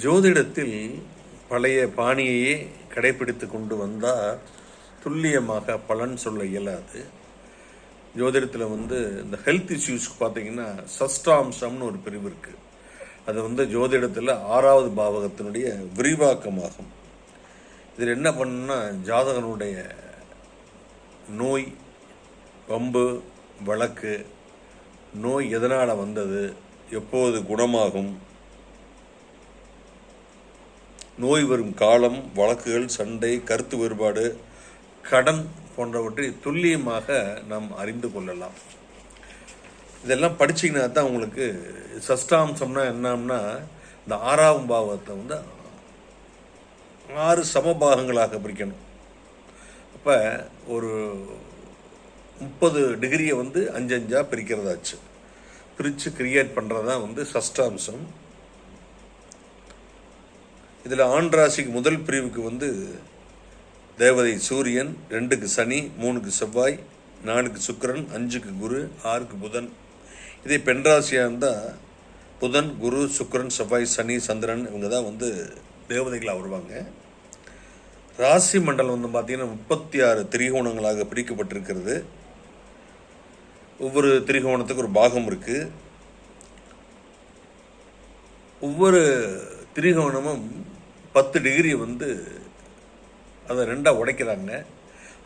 ஜோதிடத்தில் பழைய பாணியையே கடைபிடித்து கொண்டு வந்தால் துல்லியமாக பலன் சொல்ல இயலாது. ஜோதிடத்தில் இந்த ஹெல்த் இஷ்யூஸ்க்கு பார்த்தீங்கன்னா சஷ்டாம்சம்னு ஒரு பிரிவு இருக்குது. அது ஜோதிடத்தில் 6வது பாவகத்தினுடைய விரிவாக்கமாகும். இதில் என்ன பண்ணுன்னா, ஜாதகனுடைய நோய், வம்பு, வழக்கு, நோய் எதனால் வந்தது, எப்போது குணமாகும், நோய் வரும் காலம், வழக்குகள், சண்டை, கருத்து வேறுபாடு, கடன் போன்றவற்றை துல்லியமாக நாம் அறிந்து கொள்ளலாம். இதெல்லாம் படிச்சிங்கன்னா தான் உங்களுக்கு சஷ்டாம்சம்னா என்னன்னா, இந்த 6ஆம் பாவத்தை 6 சமபாகங்களாக பிரிக்கணும். அப்போ ஒரு 30 டிகிரியை 5 பிரிக்கிறதாச்சு. பிரித்து கிரியேட் பண்ணுறது தான் சஷ்டாம்சம். இதில் ஆண் ராசிக்கு முதல் பிரிவுக்கு தேவதை சூரியன், 2க்கு சனி, 3க்கு செவ்வாய், 4க்கு சுக்கிரன், 5க்கு குரு, 6க்கு புதன். இதே பெண் ராசியாக இருந்தால் புதன், குரு, சுக்கிரன், செவ்வாய், சனி, சந்திரன் இவங்க தான் தேவதைகளாக வருவாங்க. ராசி மண்டலம் பார்த்திங்கன்னா 36 திரிகோணங்களாக பிரிக்கப்பட்டிருக்கிறது. ஒவ்வொரு திரிகோணத்துக்கு ஒரு பாகம் இருக்குது. ஒவ்வொரு திரிகோணமும் 10 டிகிரி அதை 2ஆக உடைக்கிறாங்க.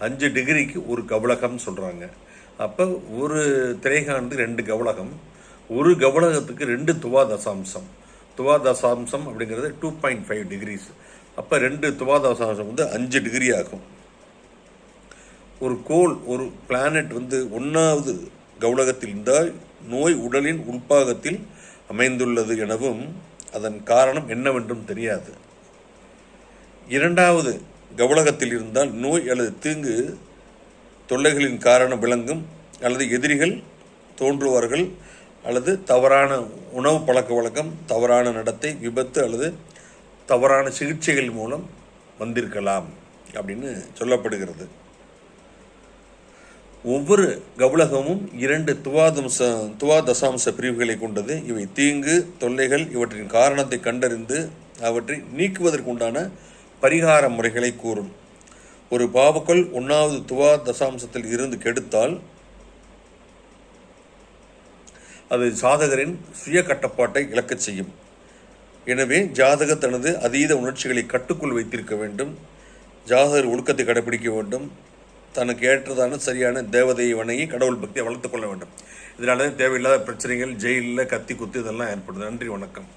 5 டிகிரிக்கு ஒரு கவலகம் சொல்கிறாங்க. அப்போ ஒரு திரைகாணத்துக்கு 2 கவலகம், ஒரு கவலகத்துக்கு 2 துவாதசாம்சம். துவாதசாம்சம் அப்படிங்கிறது 2.5 டிகிரிஸ். அப்போ 2 துவாதசாம்சம் 5 டிகிரி ஆகும். ஒரு கோள், ஒரு பிளானட் 1வது கவலகத்தில் இருந்தால் நோய் உடலின் உள்பாகத்தில் அமைந்துள்ளது எனவும் அதன் காரணம் என்னவென்றும் தெரியாது. 2வது கவலகத்தில் இருந்தால் நோய் அல்லது தீங்கு தொல்லைகளின் காரணம் விளங்கும், அல்லது எதிரிகள் தோன்றுவார்கள், அல்லது தவறான உணவு பழக்க வழக்கம், தவறான நடத்தை, விபத்து அல்லது தவறான சிகிச்சைகள் மூலம் வந்திருக்கலாம் அப்படின்னு சொல்லப்படுகிறது. ஒவ்வொரு கவலகமும் 2 துவாதசாம்ச பிரிவுகளை கொண்டது. இவை தீங்கு, தொல்லைகள் இவற்றின் காரணத்தை கண்டறிந்து அவற்றை நீக்குவதற்குண்டான பரிகார முறைகளை கூறும். ஒரு பாவக்கோள் 1வது துவாதசாம்சத்தில் இருந்து கெடுத்தால் அது ஜாதகரின் சுய கட்டுப்பாட்டை இழக்கச் செய்யும். எனவே ஜாதகர் தனது அதீத உணர்ச்சிகளை கட்டுக்குள் வைத்திருக்க வேண்டும். ஜாதகர் ஒழுக்கத்தை கடைபிடிக்க வேண்டும். தனக்கு ஏற்றதான சரியான தேவதையை வணங்கி கடவுள் பக்தியை வளர்த்து கொள்ள வேண்டும். இதனால தேவையில்லாத பிரச்சனைகள், ஜெயிலில் கத்தி குத்து இதெல்லாம் ஏற்படுது. நன்றி, வணக்கம்.